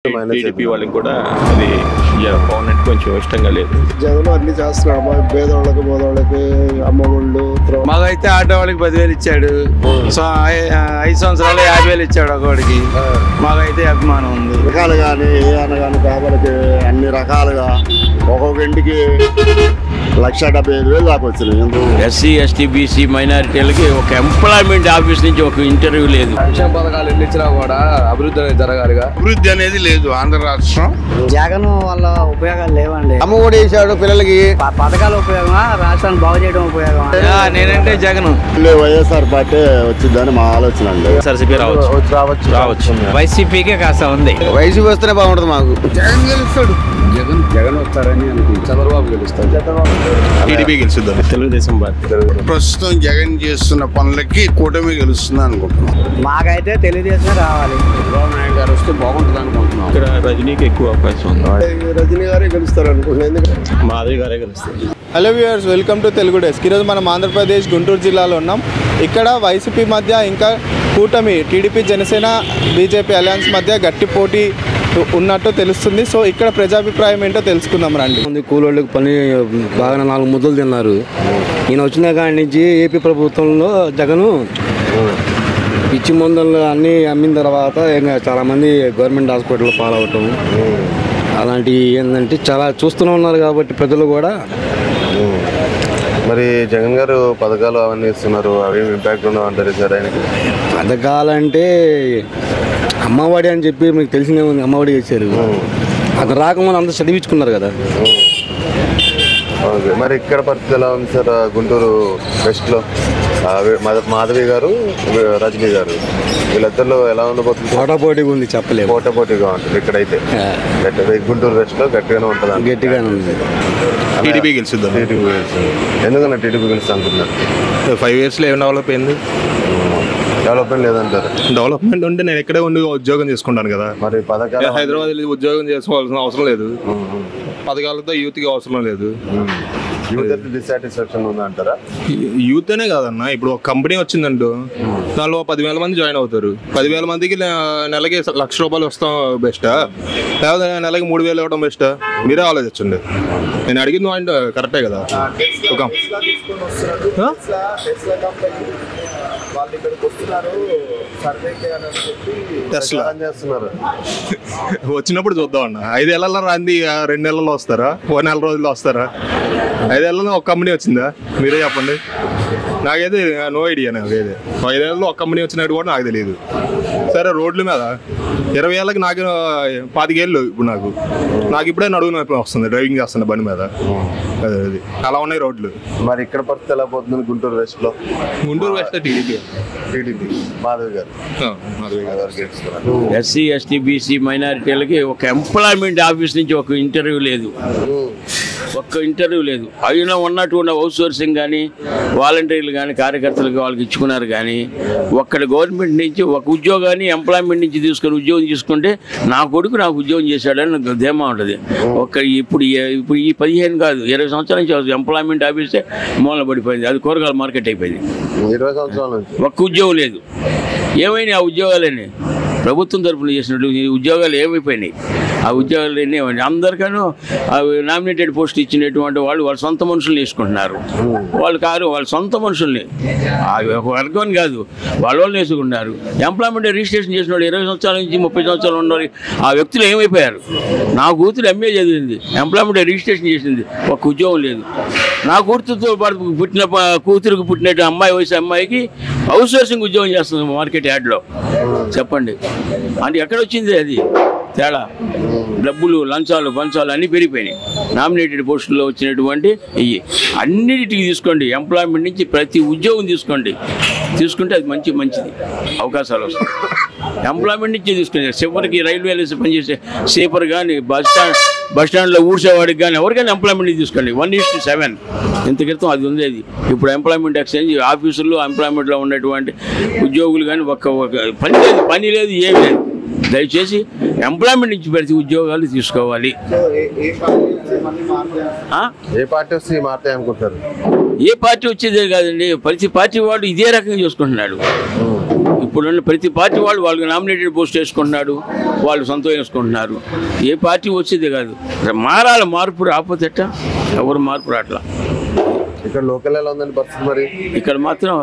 TDP వాళ్ళకి కూడా అది పవన్ అంటే కొంచెం ఇష్టంగా లేదు. జగన్ అన్ని చేస్తున్నాడు, పేదవాళ్ళకి బోదవాళ్ళకి అమ్మఒళ్ళు. మాకైతే ఆటో వాళ్ళకి 10,000 ఇచ్చాడు, 5 సంవత్సరాలు 50,000 ఇచ్చాడు ఒకడికి. మాకైతే అభిమానం ఉంది. రకాలు కానీ ఏ అనగాని పేదలకి అన్ని రకాలుగా ఒక్కొక్క ఇంటికి 1,75,000 దాకా వచ్చినాయి. ఎస్సీ ఎస్టీ బీసీ మైనారిటీలకి ఒక ఎంప్లాయ్మెంట్ ఆఫీస్ నుంచి ఒక ఇంటర్వ్యూ లేదు. సంక్షేమ పథకాలు ఎన్ని ఇచ్చినా కూడా అభివృద్ధి అనేది జరగాలిగా. అభివృద్ధి అనేది లేదు ఆంధ్ర రాష్ట్రం. జగన్ వల్ల ఉపయోగాలు లేవండి. అమ్మ కూడా వేసాడు పిల్లలకి. పథకాల ఉపయోగమా, రాష్ట్రాన్ని బాగు చేయడం ఉపయోగమా? నేనంటే జగన్. వైఎస్ఆర్ పార్టీ వచ్చిందని మా ఆలోచన అండి. సరసిపి రావచ్చు. వైసీపీకే కాస్త ఉంది. వైసీపీ వస్తేనే బాగుంటుంది మాకు. జగన్ గెలుస్తాడు. జగన్ వస్తారని అనుకుంటున్నాను. చంద్రబాబు గెలుస్తాడు. టీడీపీ గెలుస్తుంది. తెలుగుదేశం పార్టీ. ప్రస్తుతం జగన్ చేస్తున్న పనులకి కూటమి గెలుస్తుంది అనుకుంటున్నాం. మాకైతే తెలుగుదేశం రావాలి. చంద్రబాబు నాయుడు గారు వస్తే బాగుంటుంది అనుకుంటున్నాం. ఇక్కడ రజనీకి ఎక్కువ అవకాశం ఉంది. రజనీ గారే గెలుస్తారు అనుకుంటున్నాను. ఎందుకంటే మాధవి గారే గెలుస్తారు. Hello viewers, welcome to Telugu desk. ఈరోజు మనం ఆంధ్రప్రదేశ్ గుంటూరు జిల్లాలో ఉన్నాం. ఇక్కడ వైసీపీ మధ్య ఇంకా కూటమి టీడీపీ జనసేన బీజేపీ అలయన్స్ మధ్య గట్టి పోటీ ఉన్నట్టు తెలుస్తుంది. సో ఇక్కడ ప్రజాభిప్రాయం ఏంటో తెలుసుకుందాం రండి. కూలోళ్ళకి పని బాగా 4 ముద్దలు తిన్నారు. ఈయన వచ్చిన కాడి నుంచి ఏపీ ప్రభుత్వంలో జగను పిచ్చి మందులు అన్నీ అమ్మిన తర్వాత ఇంకా చాలామంది గవర్నమెంట్ హాస్పిటల్లో పాలవటం అలాంటివి ఏంటంటే చాలా చూస్తూనే ఉన్నారు. కాబట్టి ప్రజలు కూడా మరి జగన్ గారు పథకాలు అవన్నీ ఇస్తున్నారు, అవి ఇంపాక్ట్ ఉండవు అంటారు సార్ ఆయనకి? పథకాలంటే అమ్మఒడి అని చెప్పి మీకు తెలిసినే ఉంది. అమ్మఒడి చేశారు. అది రాకముందు అంతా చదివించుకున్నారు కదా. ఓకే, మరి ఇక్కడ పరిస్థితి ఎలా ఉంది సార్? గుంటూరు వెస్ట్లో మాధవి గారు, రజనీ గారు, వీళ్ళిద్దరిలో ఎలా ఉండబోతుంది? పోటాపోటీగా ఉంది, చెప్పలేము. పోటాపోటీగా ఉంటుంది. ఇక్కడైతే గుంటూరు వెస్ట్లో గట్టిగానే ఉంటుంది. గట్టిగానే ఉంది. టీడీపీ గెలుస్తుంది. టీడీపీ గెలుస్తుంది. ఎందుకన్నా టీడీపీ గెలుస్తుంది అనుకుంటున్నారు? 5 yearsలో ఏం డెవలప్ అయింది? డెవలప్మెంట్ లేదంటారు. డెవలప్మెంట్ ఉంటే నేను ఎక్కడే ఉండి ఉద్యోగం చేసుకుంటాను కదా. మరి పథకాలు హైదరాబాద్ వెళ్ళి ఉద్యోగం చేసుకోవాల్సిన అవసరం లేదు. పథకాలతో యూత్కి అవసరం లేదు. యూత్ డిసాటిస్ఫాక్షన్ ఉందంటారా? యూత్ అనే కాదన్న, ఇప్పుడు ఒక కంపెనీ వచ్చిందంటూ దానిలో 10,000 మంది జాయిన్ అవుతారు. 10,000 మందికి నెలకి ₹1,00,000 వస్తాం బెస్టా, లేకపోతే నెలకి 3,000 ఇవ్వడం బెస్టా? మీరే ఆలోచించండి. నేను అడిగింది పాయింట్ కరెక్టే కదా. వచ్చినప్పుడు చూద్దాం అన్న. 5 ఏళ్లలో రాంది 2 నెలల్లో వస్తారా, 1 నెల రోజుల్లో వస్తారా? 5 ఏళ్లలో ఒక కంపెనీ వచ్చిందా? మీరే చెప్పండి. నాకైతే నో ఐడియా. నాకైతే 5 ఏళ్ళలో ఒక కంపెనీ వచ్చినట్టు కూడా నాకు తెలియదు. సరే, రోడ్ల మీద 20 ఏళ్ళకి నాకు 25 ఏళ్ళు. ఇప్పుడు నాకు ఇప్పుడే నడువు నొప్పి వస్తుంది డ్రైవింగ్ చేస్తున్న బండి మీద. అది అలా ఉన్నాయి రోడ్లు. మరి ఇక్కడ పరిస్థితి ఎలా పోతుంది? గుంటూరు వెస్ట్లో గుంటూరు వెస్ట్ టీడీపీ మాధవి గారు. ఎస్సీ ఎస్టీ బీసీ మైనారిటీలకి ఒక ఎంప్లాయ్మెంట్ ఆఫీస్ నుంచి ఒక ఇంటర్వ్యూ లేదు. అయినా ఉన్నటువంటి అవుట్ సోర్సింగ్ కానీ వాలంటీర్లు కానీ కార్యకర్తలకు వాళ్ళకి ఇచ్చుకున్నారు. కానీ ఒక్కడ గవర్నమెంట్ నుంచి ఒక ఉద్యోగాన్ని ఎంప్లాయ్మెంట్ నుంచి తీసుకొని ఉద్యోగం తీసుకుంటే నా కొడుకు నాకు ఉద్యోగం చేశాడని ధీమా ఉంటుంది. ఇప్పుడు ఈ 15 కాదు 20 సంవత్సరాల నుంచి ఎంప్లాయ్మెంట్ ఆఫీసే మూలన పడిపోయింది. అది కూరగాయల మార్కెట్ అయిపోయింది. 20 సంవత్సరాల నుంచి ఒక్క ఉద్యోగం లేదు. ఏమైనా ఆ ఉద్యోగాలన్నీ ప్రభుత్వం తరఫున చేసినట్టు ఉద్యోగాలు ఏమైపోయినాయి? ఆ ఉద్యోగాలు ఎన్ని అందరికీ నామినేటెడ్ పోస్ట్ ఇచ్చినటువంటి వాళ్ళు వాళ్ళ సొంత మనుషుల్ని వేసుకుంటున్నారు. వాళ్ళ సొంత మనుషుల్ని ఒక వర్గం కాదు వాళ్ళని వేసుకుంటున్నారు. ఎంప్లాయ్మెంట్ రిజిస్ట్రేషన్ చేసిన వాళ్ళు 20 సంవత్సరాల నుంచి 30 సంవత్సరాలు ఉన్న ఆ వ్యక్తులు ఏమైపోయారు? నా కూతురు ఎంఏ చదివింది, ఎంప్లాయ్మెంట్ రిజిస్ట్రేషన్ చేసింది, ఒక ఉద్యోగం లేదు. నా కూతురుతో పాటు కూతురికి పుట్టినట్టు అమ్మాయి వయసు అమ్మాయికి అవుట్ సోర్సింగ్ ఉద్యోగం చేస్తుంది మార్కెట్ యార్డ్లో. చెప్పండి, అంటే ఎక్కడొచ్చింది అది తేడా? డబ్బులు, లంచాలు, పంచాలు అన్నీ పెరిగిపోయినాయి. నామినేటెడ్ పోస్టుల్లో వచ్చినటువంటి ఇవి అన్నిటికీ తీసుకోండి. ఎంప్లాయ్మెంట్ నుంచి ప్రతి ఉద్యోగం తీసుకుంటే అది మంచిది అవకాశాలు వస్తాయి. ఎంప్లాయ్మెంట్ నుంచి తీసుకుని చివరికి రైల్వేలో పనిచేసే సేపర్ కానీ బస్ స్టాండ్లో ఊడ్చేవాడికి కానీ ఎవరికైనా ఎంప్లాయ్మెంట్ తీసుకోండి. 1:7 ఇంత క్రితం అది ఉండేది. ఇప్పుడు ఎంప్లాయ్మెంట్ ఎక్స్చేంజ్ ఆఫీసుల్లో ఎంప్లాయ్మెంట్లో ఉన్నటువంటి ఉద్యోగులు కానీ ఒక పని లేదు ఏమి లేదు. దయచేసి ఎంప్లాయ్మెంట్ నుంచి ప్రతి ఉద్యోగాలు తీసుకోవాలి. ఏ పార్టీ వస్తే మారుతాయి అనుకుంటారు? ఏ పార్టీ వచ్చేదే కాదండి, ప్రతి పార్టీ వాడు ఇదే రకంగా చూసుకుంటున్నాడు. ఇప్పుడున్న ప్రతి పార్టీ వాళ్ళకి నామినేటెడ్ పోస్ట్ వేసుకుంటున్నాడు, వాళ్ళు సొంతం వేసుకుంటున్నారు. ఏ పార్టీ వచ్చేదే కాదు, మారాలి. మార్పు రాకపోతే ఎట్టా? ఎవరు మార్పు రావట్లా. ఇక్కడ లోకల్ ఎలా ఉందండి పరిస్థితి? మరి ఇక్కడ మాత్రం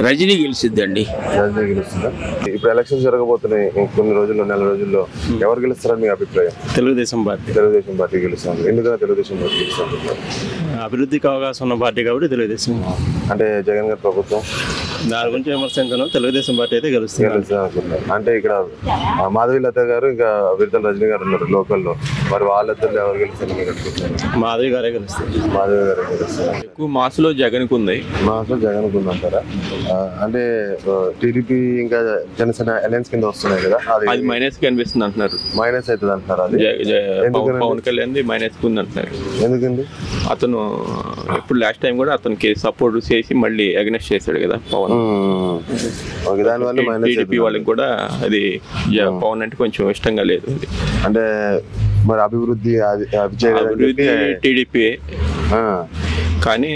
రజనీ గెలిచిద్దండి. రజనీ గెలుస్తుందా? ఇప్పుడు ఎలక్షన్స్ జరగబోతున్నాయి కొన్ని రోజుల్లో, నెల రోజుల్లో. ఎవరు గెలుస్తారని మీ అభిప్రాయం? తెలుగుదేశం పార్టీ. తెలుగుదేశం పార్టీ గెలుస్తాను. ఎందుకని తెలుగుదేశం పార్టీ గెలుస్తాను? అభివృద్ధికి అవకాశం ఉన్న పార్టీ కాబట్టి తెలుగుదేశం. అంటే జగన్ గారి ప్రభుత్వం దాని గురించి విమర్శించను, తెలుగుదేశం పార్టీ అయితే గెలుస్తుంది. అంటే ఇక్కడ మాధవి లత గారు ఇంకా విడుదల రజనీ గారు ఉన్నారు లోకల్లో. మరి వాళ్ళిద్దరు ఎవరు గెలుస్తారు మీరు అనుకుంటున్నారు? మాధవి గారే గెలుస్తారు. మాధవి గారే గెలుస్తారు. ఎక్కువ మాసులో జగన్కు ఉంది. మాసులో జగన్కు ఉంది అంటారా? అంటే టీడీపీ ఇంకా జనసేన అలయన్స్ కింద వస్తున్నాయి కదా, అది మైనస్ కి అనిపిస్తుంది అంటున్నారు. మైనస్ అవుతుంది అంటున్నారు. అది పవన్ కళ్యాణ్ మైనస్ కి ఉంది అంటున్నారు. ఎందుకండి? అతను ఇప్పుడు లాస్ట్ టైం కూడా అతనికి సపోర్ట్ చేసి మళ్ళీ అగ్నెస్ట్ చేశాడు కదా పవన్. టీడీపీ వాళ్ళకి కూడా అది పవన్ అంటే కొంచెం ఇష్టంగా లేదు. అంటే మరి అభివృద్ధి టీడీపీ కానీ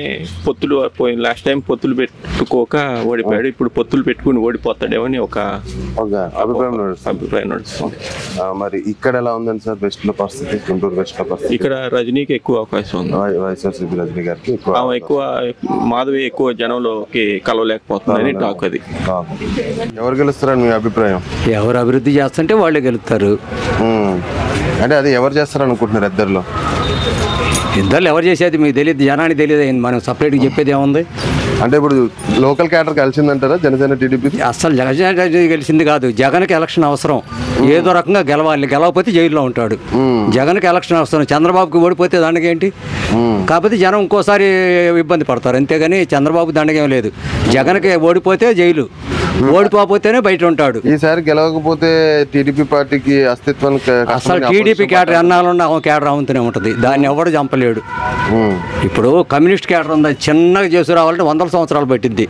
పొత్తులు పోయిన లాస్ట్ టైం పొత్తులు పెట్టుకోక ఓడిపోయాడు. ఇప్పుడు పొత్తులు పెట్టుకుని ఓడిపోతాడేమో అని ఒక అభిప్రాయం నడుస్తుంది. మరి ఇక్కడ ఎలా ఉందండి సార్ వెస్ట్ లో పరిస్థితి? గుంటూరు వెస్ట్ లో పరిస్థితి ఇక్కడ రజనీకి ఎక్కువ అవకాశం ఉంది. వైఎస్ఆర్సీపీ రజనీ గారికి ఎక్కువ, మాధవి ఎక్కువ జనంలోకి కలవలేకపోతుందని టాక్. అది ఎవరు గెలుస్తారని మీ అభిప్రాయం? ఎవరు అభివృద్ధి చేస్తుంటే వాళ్ళే గెలుస్తారు. అంటే అది ఎవరు చేస్తారు అనుకుంటున్నారు? ఇద్దరులో ఎవరు చేసేది మీకు తెలియదు, జనానికి తెలియదు. మనం సపరేట్గా చెప్పేది ఏముంది? అంటే ఇప్పుడు లోకల్ క్యాడర్ కలిసిందంటారా జనసేన టీడీపీ? అసలు జగన్ గెలిచింది కాదు, జగన్కి ఎలక్షన్ అవసరం. ఏదో రకంగా గెలవాలి, గెలవకపోతే జైల్లో ఉంటాడు. జగన్కి ఎలక్షన్ అవసరం. చంద్రబాబుకి ఓడిపోతే దండగేంటి? కాకపోతే జనం ఇంకోసారి ఇబ్బంది పడతారు, అంతేగాని చంద్రబాబు దండగేం లేదు. జగన్కి ఓడిపోతే జైలు, ఓడిపోతేనే బయట ఉంటాడు. ఈసారి గెలవకపోతే టీడీపీ పార్టీకి అస్తిత్వానికి అసలు టీడీపీ క్యాడర్ ఎన్నాళ్ళున్నా క్యాడర్ అవుతూనే ఉంటుంది, దాన్ని ఎవడు చంపలేడు. ఇప్పుడు కమ్యూనిస్ట్ క్యాడర్ ఉంది, చిన్నగా చేసి రావాలంటే 100 సంవత్సరాలు పట్టింది.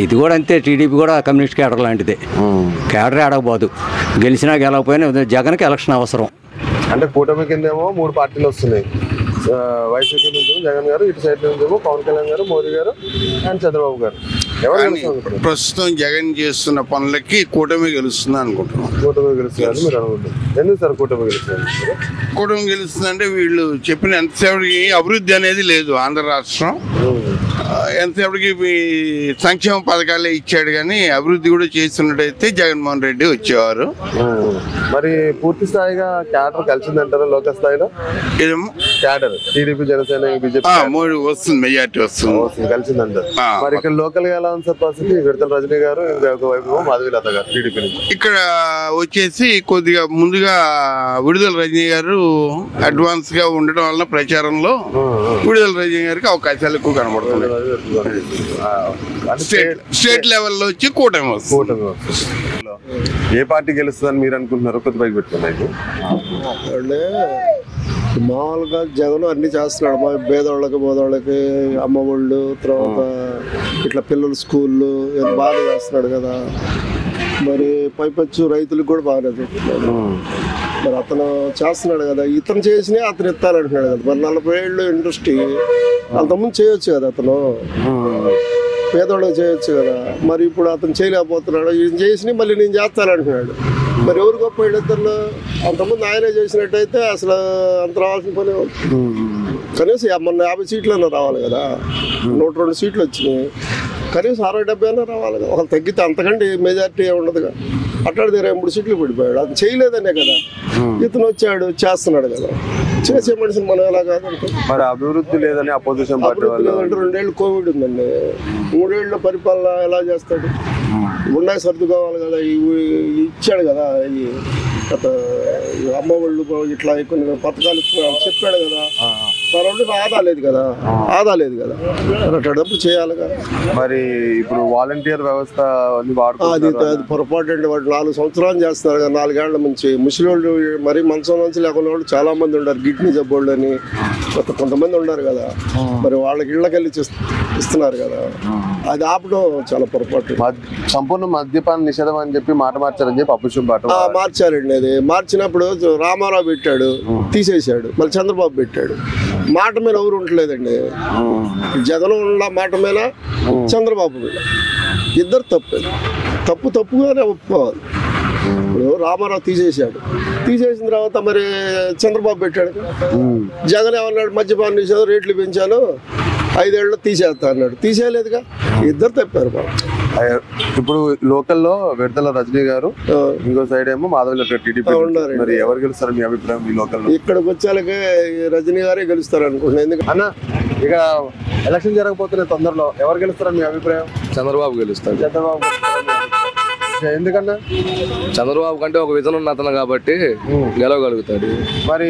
ఇది కూడా అంతే, టీడీపీ కూడా కమ్యూనిస్ట్ క్యాడర్ లాంటిదే. క్యాడర్ ఆడకపోదు, గెలిచినా గెలవకపోయినా జగన్కి ఎలక్షన్ అవసరం. అంటే కూటమి కిందేమో 3 పార్టీలు వస్తున్నాయి. వైసీపీ నుంచి జగన్ గారు, ఇటు సైడ్ నుంచేమో పవన్ కళ్యాణ్ గారు, మోదీ గారు అండ్ చంద్రబాబు గారు. ప్రస్తుతం జగన్ చేస్తున్న పనులకి కూటమి గెలుస్తుంది అనుకుంటున్నాం. కూటమి గెలుస్తున్నారు మీరు అనుకుంటున్నారు? ఎందుకు సార్ కూటమి గెలుస్తున్నారు? కూటమి గెలుస్తుందంటే వీళ్ళు చెప్పిన ఎంతసేపటికి అభివృద్ధి అనేది లేదు. ఆంధ్ర రాష్ట్రం ఎంతసేపటికి సంక్షేమ పథకాలే ఇచ్చాడు కానీ అభివృద్ధి కూడా చేస్తున్నట్టయితే జగన్మోహన్ రెడ్డి వచ్చేవారు. మరి పూర్తి స్థాయిగా క్యాడర్ కలిసిందంటారా లోకల్ స్థాయిలో? క్యాడర్ టీడీపీ జనసేన బీజేపీ వస్తుంది, మెజార్టీ వస్తుంది, కలిసిందంటారు. మరి ఇక్కడ లోకల్ గా ఎలా ఉంది సార్ పరిస్థితి? విడుదల రజనీ గారు, ఇంకొక వైపు మాధవి లత గారు టీడీపీ నుంచి. ఇక్కడ వచ్చేసి కొద్దిగా ముందుగా విడుదల రజనీ గారు అడ్వాన్స్ గా ఉండడం వల్ల ప్రచారంలో విడుదల రజనీ గారికి అవకాశాలు ఎక్కువ కనబడుతున్నాయి. స్టేట్ లెవెల్లో వచ్చి కూటమి వస్తుంది. ఏ పార్టీ గెలుస్తుందని మీరు అనుకుంటున్నారు? కొద్ది పైకి పెట్టుకున్నాయి. మామూలుగా జగన్ అన్ని చేస్తున్నాడు. మా పేదవాళ్ళకి బోదవాళ్ళకి అమ్మఒళ్ళు, తర్వాత ఇట్లా పిల్లలు స్కూళ్ళు బాగా చేస్తున్నాడు కదా. మరి పైపచ్చు రైతులకు కూడా బాగానే చెప్తున్నాడు. మరి అతను చేస్తున్నాడు కదా, ఇతను చేసినా అతను ఎత్తాలంటున్నాడు కదా. మరి 40 ఏళ్ళు ఇండస్ట్రీ అంతకుముందు చేయొచ్చు కదా, అతను పేదవాళ్ళకి చేయొచ్చు కదా. మరి ఇప్పుడు అతను చేయలేకపోతున్నాడు, ఈయన చేసి మళ్ళీ నేను చేస్తానంటున్నాడు. మరి ఎవరు గొప్ప వీళ్ళిద్దరిలో? అంతకుముందు ఆయనే చేసినట్టయితే అసలు అంత రావాల్సిన పని. కనీసం మొన్న 50 సీట్లన్నా రావాలి కదా, 102 సీట్లు వచ్చినాయి. కనీసం 60-70 అయినా రావాలి కదా. ఒకళ్ళు తగ్గితే అంతకంటే మెజార్టీ ఉండదుగా. అట్లాంటిది 23 సీట్లు పడిపోయాడు. అది చేయలేదనే కదా, ఇతను వచ్చాడు చేస్తున్నాడు కదా. చేసే మనిషిని మనం ఎలా కాదంటే మరి అభివృద్ధి లేదని అపోజిషన్ పార్టీ లేదంటే 2 ఏళ్ళు కోవిడ్ ఉందండి, 3 ఏళ్ళ పరిపాలన ఎలా చేస్తాడు? ఉన్నాయి సర్దుకోవాలి కదా. ఇచ్చాడు కదా, ఈ అమ్మఒళ్ళు ఇట్లా కొన్ని పథకాలు చెప్పాడు కదా. తర్వాత ఆదా లేదు కదా, అట్లాంటప్పుడు చేయాలి కదా. మరి ఇప్పుడు వాలంటీర్ వ్యవస్థ అది పొరపాటు అండి. వాడు 4 సంవత్సరాలు చేస్తున్నారు కదా, 4 ఏళ్ల నుంచి. ముసలి వాళ్ళు మరీ మంచం నుంచి లేకుండా వాళ్ళు చాలా మంది ఉన్నారు, కిడ్నీ జబ్బోళ్ళు అని కొంతమంది ఉన్నారు కదా. మరి వాళ్ళకి ఇళ్ళకెళ్ళి ఇస్తున్నారు కదా, అది ఆపడం చాలా పొరపాటు. సంపూర్ణ మద్యపాన నిషేధం అని చెప్పి మాట మార్చారని చెప్పి అపోజిషన్ పార్టీ మార్చారండి. అది మార్చినప్పుడు రామారావు పెట్టాడు, తీసేశాడు. మళ్ళీ చంద్రబాబు పెట్టాడు. మాట మీద ఎవరు ఉండలేదండి. జగన్ ఉన్న మాట మీద, చంద్రబాబు మీద, ఇద్దరు తప్పేది. తప్పుగానే ఒప్పుకోవాలి. ఇప్పుడు రామారావు తీసేసిన తర్వాత మరి చంద్రబాబు పెట్టాడు. జగన్ ఏమన్నాడు, మద్యపాన నిషేధం రేట్లు పెంచాను 5 ఏళ్ళు తీసేస్తా అన్నాడు. తీసేయలేదుగా, ఇద్దరు తప్పారు బాబు. ఇప్పుడు లోకల్లో విడతల రజనీ గారు, ఇంకో సైడ్ ఏమో మాధవి టీడీపీ ఉన్నారు. మరి ఎవరు గెలుస్తారు మీ అభిప్రాయం ఈ లోకల్లో? ఇక్కడికి వచ్చాకే రజనీ గారే గెలుస్తారు అనుకుంటున్నాను. ఎందుకంటే అన్న ఇక ఎలక్షన్ జరగబోతున్నాయి తొందరలో, ఎవరు గెలుస్తారని మీ అభిప్రాయం? చంద్రబాబు గెలుస్తాడు. చంద్రబాబు ఎందుకన్నా? చంద్రబాబు కంటే ఒక విజన్ ఉన్న అతను కాబట్టి గెలవగలుగుతాడు. మరి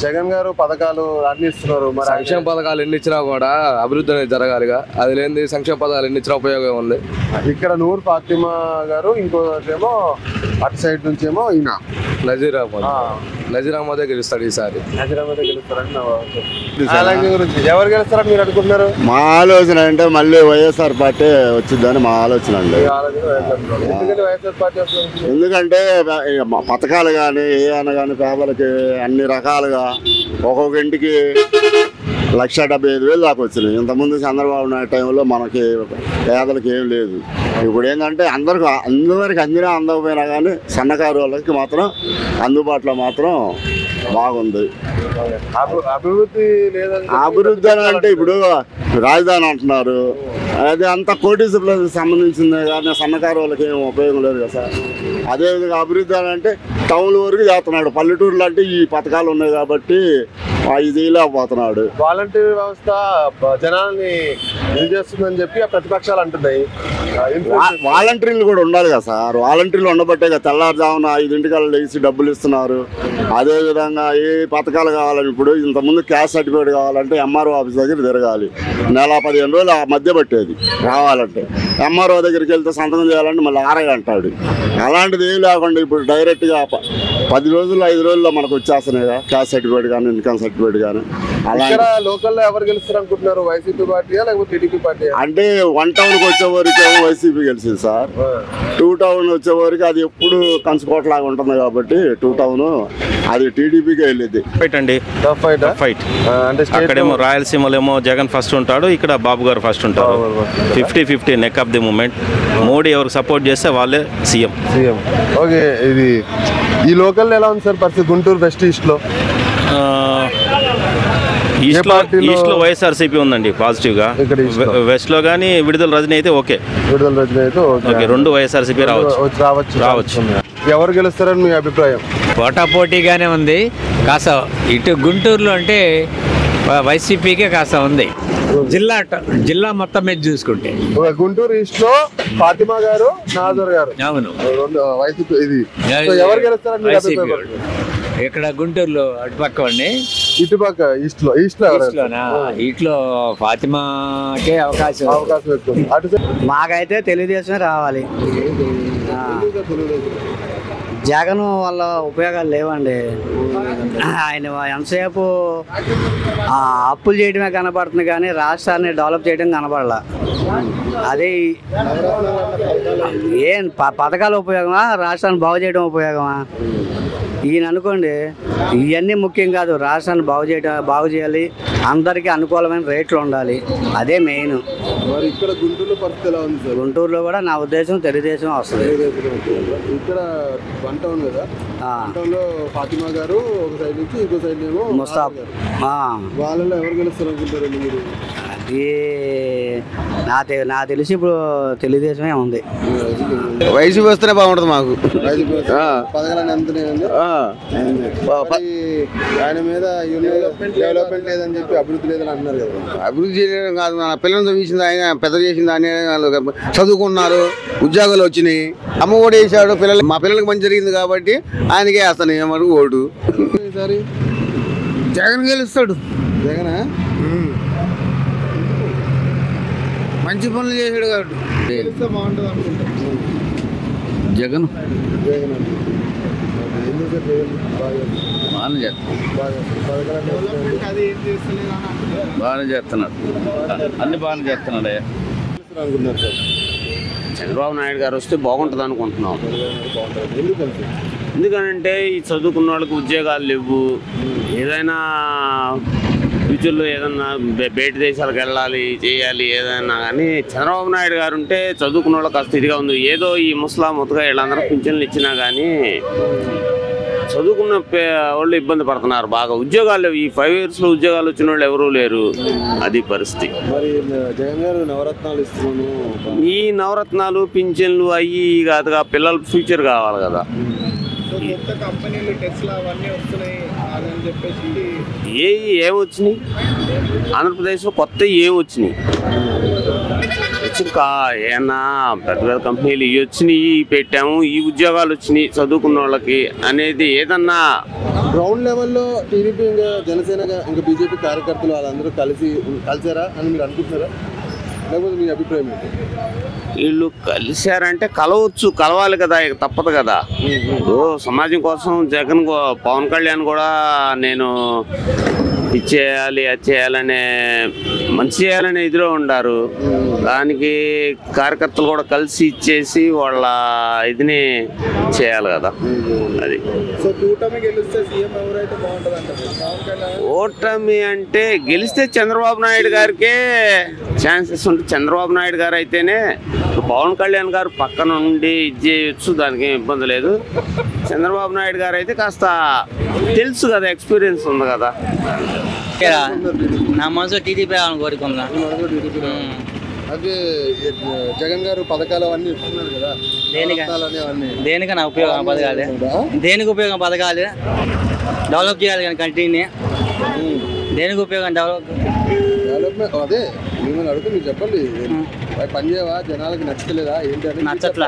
జగన్ గారు పథకాలు అన్ని ఇస్తున్నారు, మరి సంక్షేమ పథకాలు ఎన్ని ఇచ్చినా కూడా అభివృద్ధి అనేది జరగాలిగా. అది లేని సంక్షేమ పథకాలు ఎన్ని ఇచ్చినా ఉపయోగం ఉంది. ఇక్కడ నూరు ఫాతిమా గారు, ఇంకోటేమో అటు సైడ్ నుంచి ఏమో ఈయన నజీర్ అహ్మదే గెలుస్తాడు ఈసారి. ఎవరు గెలుస్తారని మీరు అనుకుంటున్నారు? మా ఆలోచన అంటే మళ్ళీ వైఎస్ఆర్ పార్టీ వచ్చిందని మా ఆలోచన అండి. ఎందుకంటే పథకాలు కానీ ఏమైనా కానీ పేదలకి అన్ని రకాలుగా ఒక్కొక్క ఇంటికి 1,75,000 దాకా వచ్చినాయి. ఇంతకుముందు చంద్రబాబు నాయుడు టైంలో మనకి పేదలకి ఏం లేదు. ఇప్పుడు ఏంటంటే అందరికి అందినా అందకపోయినా కానీ సన్నకారు వాళ్ళకి మాత్రం అందుబాటులో మాత్రం బాగుంది. అభివృద్ధి అని అంటే ఇప్పుడు రాజధాని అంటున్నారు, అది అంతా కోటీసులకు సంబంధించింది కానీ సన్నకారు వాళ్ళకి ఏం ఉపయోగం లేదు కదా సార్. అదేవిధంగా అభివృద్ధి అని అంటే టౌన్ వరకు చేస్తున్నాడు. పల్లెటూరులో అంటే ఈ పథకాలు ఉన్నాయి కాబట్టి ఇది లేకపోతున్నాడు. వాలంటీర్ వ్యవస్థ జనాల్ని ఇది చేస్తుందని చెప్పి ఆ ప్రతిపక్షాలు అంటున్నాయి. వాలంటీర్లు కూడా ఉండాలి కదా సార్. వాలంటీర్లు ఉండబట్టే కదా తెల్లారుజామున 5 లేచి డబ్బులు ఇస్తున్నారు. అదేవిధంగా ఏ పథకాలు కావాలని ఇప్పుడు ఇంతకుముందు క్యాస్ట్ సర్టిఫికేట్ కావాలంటే ఎంఆర్ఓ ఆఫీస్ దగ్గర తిరగాలి. నెల 15 రోజులు ఆ మధ్య పట్టేది రావాలంటే. ఎంఆర్ఓ దగ్గరికి వెళ్తే సంతకం చేయాలంటే మళ్ళీ 6 గంటలు. అలాంటిది ఏం లేకుండా ఇప్పుడు డైరెక్ట్గా 10 రోజులు 5 రోజుల్లో మనకు వచ్చేస్తున్నాయి కదా క్యాస్ట్ సర్టిఫికేట్ కానీ ఇన్కమ్ సర్టిఫికేట్ కానీ. అలా లోకల్లో ఎవరు గెలుస్తారు అనుకుంటున్నారు? వైసీపీ పార్టీయా లేకపోతే టీడీపీ పార్టీ? అంటే 1 టౌన్కి వచ్చేవరకు ఏమో వైసీపీ గెలిచింది సార్. 2 టౌన్ వచ్చేవరకు అది ఎప్పుడు కంచుకోటలాగా ఉంటుంది కాబట్టి 2 టౌన్ అది టీడీపీకే వెళ్ళింది. ఫైట్ అండి, ఫైట్. అక్కడేమో రాయలసీమలో ఏమో జగన్ ఫస్ట్ ఉంటాడు, ఇక్కడ బాబు గారు ఫస్ట్ ఉంటారు. 50-50 neck of the moment. Modi ఎవరికి సపోర్ట్ చేస్తే వాళ్ళే సీఎం. ఓకే, ఇది ఈ లోకల్ ఎలా ఉంది సార్ పరిస్థితి? గుంటూరు వెస్ట్ ఈస్ట్లో ఈస్ట్లో వైఎస్ఆర్సీపీ ఉందండి పాజిటివ్గా. వెస్ట్లో కానీ విడుదల రజనీ అయితే ఓకే. ఓకే, 2 వైఎస్ఆర్సీపీ రావచ్చు. ఎవరు గెలుస్తారని మీ అభిప్రాయం? పోటాపోటీగానే ఉంది. కాస్త ఇటు గుంటూరులో అంటే వైసీపీకే కాస్త ఉంది. జిల్లా మొత్తం మీద చూసుకుంటే గుంటూరు ఈస్ట్ లో ఫాతిమా గారు, నాజర్ గారు. అవును, వైసీపీ. ఇది ఎవరు గెలుస్తారని మీ అభిప్రాయం? ఇక్కడ గుంటూరులో అటుపక్క అండి, ఇటుపక్క ఈట్లో ఫాతిమాకే అవకాశం ఎక్కువ. మాకైతే తెలుగుదేశమే రావాలి. జగన్ వల్ల ఉపయోగాలు లేవండి. ఆయన ఎంతసేపు అప్పులు చేయడమే కనపడుతుంది కానీ రాష్ట్రాన్ని డెవలప్ చేయడం కనపడాల. అదే ఏం పథకాలు ఉపయోగమా, రాష్ట్రాన్ని బాగు చేయడం ఉపయోగమా? ఈయన అనుకోండి, ఇవన్నీ ముఖ్యం కాదు. రాష్ట్రాన్ని బాగు చేయాలి, అందరికీ అనుకూలమైన రేట్లు ఉండాలి, అదే మెయిన్. ఇక్కడ గుంటూరులో పరిస్థితి ఎలా ఉంది సార్? గుంటూరులో కూడా నా ఉద్దేశం తెలుగుదేశం వస్తుంది. ఇక్కడ 1 టౌన్ కదా, 1 టౌన్లో ఫాతిమా గారు ఒక సైడ్ నుంచి, ఇంకో సైడ్ ఏమో ముస్తాఫా. వాళ్ళలో ఎవరు గెలుస్తారు అనుకుంటారు మీరు? అది నా తెలిసి ఇప్పుడు తెలుగుదేశమే ఉంది. వైసీపీ వస్తేనే బాగుంటుంది మాకు. ఆయన మీద డెవలప్మెంట్ లేదని చెప్పి అభివృద్ధి లేదని అంటున్నారు కదా. అభివృద్ధి చేయడం కాదు, మన పిల్లలు చదివించింది ఆయన, పెద్ద చేసింది ఆయన, చదువుకున్నారు, ఉద్యోగాలు వచ్చినాయి, అమ్మ ఓడి వేసాడు. మా పిల్లలకి మంచి జరిగింది కాబట్టి ఆయనకే వేస్తాను ఏమరు ఓటు. ఈసారి జగన్ గెలుస్తాడు. జగనా? మంచి పనులు చేశాడు కాబట్టి బాగుంటుంది అనుకుంటా. జగన్ బాగానే చేస్తున్నాడు, అన్ని బాగానే చేస్తున్నాడు. చంద్రబాబు నాయుడు గారు వస్తే బాగుంటుంది అనుకుంటున్నాం. ఎందుకనంటే ఈ చదువుకున్న వాళ్ళకి ఉద్యోగాలు లేవు. ఏదైనా ఫ్యూచర్లో ఏదన్నా బయట దేశాలకు వెళ్ళాలి చేయాలి ఏదైనా కానీ చంద్రబాబు నాయుడు గారు ఉంటే చదువుకున్న వాళ్ళకి కాస్త ఇదిగా ఉంది. ఏదో ఈ ముసలాముతగా వీళ్ళందరూ పింఛన్లు ఇచ్చినా కానీ చదువుకున్న వాళ్ళు ఇబ్బంది పడుతున్నారు బాగా. ఉద్యోగాలు ఈ 5 yearsలో ఉద్యోగాలు వచ్చిన వాళ్ళు ఎవరూ లేరు, అది పరిస్థితి. మరి జగన్ గారు నవరత్నాలు ఇస్తున్నాను, ఈ నవరత్నాలు పింఛన్లు అయ్యి కాదుగా, పిల్లల ఫ్యూచర్ కావాలి కదా. కంపెనీలు టెస్లా అవన్నీ వస్తున్నాయి అని చెప్పేసి ఏమొచ్చినాయి ఆంధ్రప్రదేశ్లో కొత్త ఏం వచ్చినాయి? ఏమన్నా పెద్ద పెద్ద కంపెనీలు ఇవి వచ్చినాయి పెట్టాము, ఈ ఉద్యోగాలు వచ్చినాయి చదువుకున్న వాళ్ళకి అనేది ఏదన్నా గ్రౌండ్ లెవెల్లో టీడీపీ ఇంకా జనసేన ఇంకా బీజేపీ కార్యకర్తలు వాళ్ళందరూ కలిసారా అని మీరు అనుకుంటున్నారా, లేకపోతే మీ అభిప్రాయం ఏంటి? వీళ్ళు కలిశారంటే కలవాలి కదా, ఇక తప్పదు కదా. ఇప్పుడు సమాజం కోసం పవన్ కళ్యాణ్ కూడా నేను ఇచ్చేయాలి అది చేయాలనే మంచి చేయాలనే ఇదిలో ఉండారు. దానికి కార్యకర్తలు కూడా కలిసి ఇచ్చేసి వాళ్ళ ఇదిని చేయాలి కదా. అది ఓటమి అంటే గెలిస్తే చంద్రబాబు నాయుడు గారికే ఛాన్సెస్ ఉంటుంది. చంద్రబాబు నాయుడు గారు అయితేనే పవన్ కళ్యాణ్ గారు పక్కన ఉండి ఇది చేయొచ్చు, దానికి ఏం ఇబ్బంది లేదు. చంద్రబాబు నాయుడు గారు అయితే కాస్త తెలుసు కదా, ఎక్స్పీరియన్స్ ఉంది కదా. నా మనసు టీడీపీ కోరుకుందా. అదే జగన్ గారు పథకాలు అవన్నీ ఇస్తున్నారు కదా, దేనికన్నా ఉపయోగం పథకాలు, దేనికి ఉపయోగం పథకాలు డెవలప్ చేయాలి కానీ కంటిన్యూ దేనికి ఉపయోగం డెవలప్మెంట్. అదే మిమ్మల్ని అడుగుతూ మీరు చెప్పండి, పని చేయవా, జనాలకి నచ్చలేదా ఏంటి? నచ్చట్లా.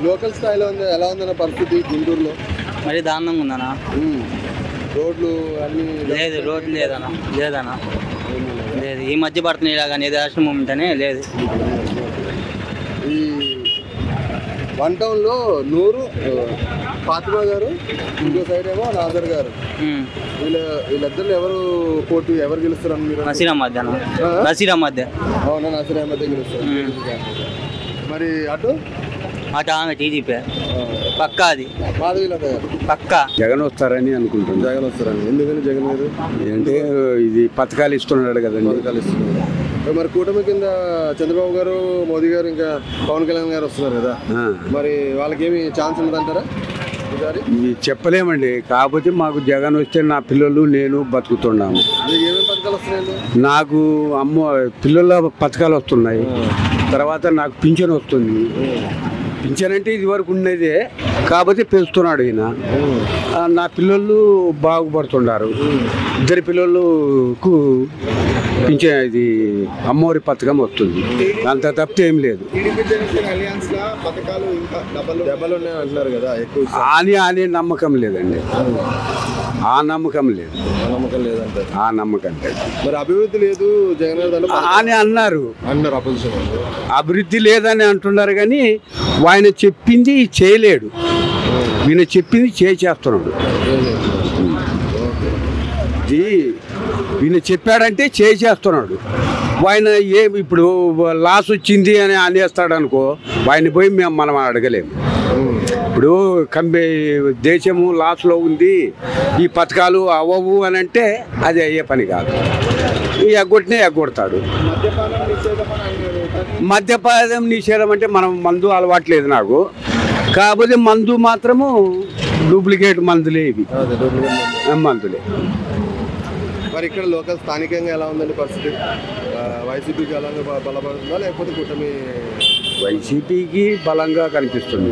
లోకల్ స్థాయిలో ఉంది, ఎలా ఉందన్న పరిస్థితి గుంటూరులో? మరి దారుణంగా ఉందన్నా. రోడ్లు అన్ని లేదు, రోడ్లు లేదన్నా లేదు. ఈ మధ్య పడుతున్నాయి ఇలా కానీ ఏదో రాష్ట్రం ఉంటేనే లేదు. ఈ 1 టౌన్లో నూరు ఫాతిమా గారు, ఇంకో సైడ్ ఏమో నాజర్ గారు, వీళ్ళిద్దరు ఎవరు పోటీ, ఎవరు గెలుస్తారు మీరు? నసీర్ అహ్మద్. అవునా, నసీర్ అహ్మద్ గెలుస్తారు. మరి అటు ఆమె టీడీపీ పక్కా, అది పక్కా జగన్ వస్తారని అనుకుంటున్నాను. జగన్ వస్తారని ఎందుకని? జగన్ గారు అంటే ఇది పథకాలు ఇస్తున్నాడు కదండి. పథకాలు ఇస్తున్నారు. మరి కూటమి కింద చంద్రబాబు గారు, మోదీ గారు, ఇంకా పవన్ కళ్యాణ్ గారు వస్తున్నారు కదా, మరి వాళ్ళకేమి ఛాన్స్ ఉండదంటారా? ఇది చెప్పలేమండి. కాకపోతే మాకు జగన్ వస్తే నా పిల్లలు నేను బతుకుతున్నాము. ఏమేమి పథకాలు వస్తున్నాయండి? నాకు పిల్లల పథకాలు వస్తున్నాయి, తర్వాత నాకు పింఛన్ వస్తుంది. పింఛన్ అంటే ఇది వరకు ఉండేదే, కాకపోతే పెంచుతున్నాడు ఈయన. నా పిల్లలు బాగుపడుతున్నారు. 2 పిల్లలకు పింఛన్ ఇది అమ్మఒడి పథకం వస్తుంది, అంత తప్పితే ఏం లేదు. అని నమ్మకం లేదండి, ఆ నమ్మకం లేదు. మరి అభివృద్ధి లేదు జగన్ అని అన్నారు. అభివృద్ధి లేదని అంటున్నారు కానీ ఆయన చెప్పింది చేయలేడు, ఈయన చెప్పింది చేస్తున్నాడు. ఈయన చెప్పాడంటే చేస్తున్నాడు. ఆయన ఇప్పుడు లాస్ వచ్చింది అని అనేస్తాడు అనుకో, ఆయన పోయి మనం అడగలేము. ఇప్పుడు దేశము లాస్లో ఉంది, ఈ పథకాలు అవ్వవు అని అంటే అది అయ్యే పని కాదు. ఎగ్గొడతాడు. మద్యపానం నిషేధం అంటే మనం మందు అలవాట్లేదు నాకు, కాకపోతే మందు మాత్రము డూప్లికేట్ మందులే, ఇవి మందులే. మరి ఇక్కడ లోకల్ స్థానికంగా ఎలా ఉందండి పరిస్థితి? వైసీపీకి ఎలా బలపడుతుందా లేకపోతే కూటమి? వైసీపీకి బలంగా కనిపిస్తుంది.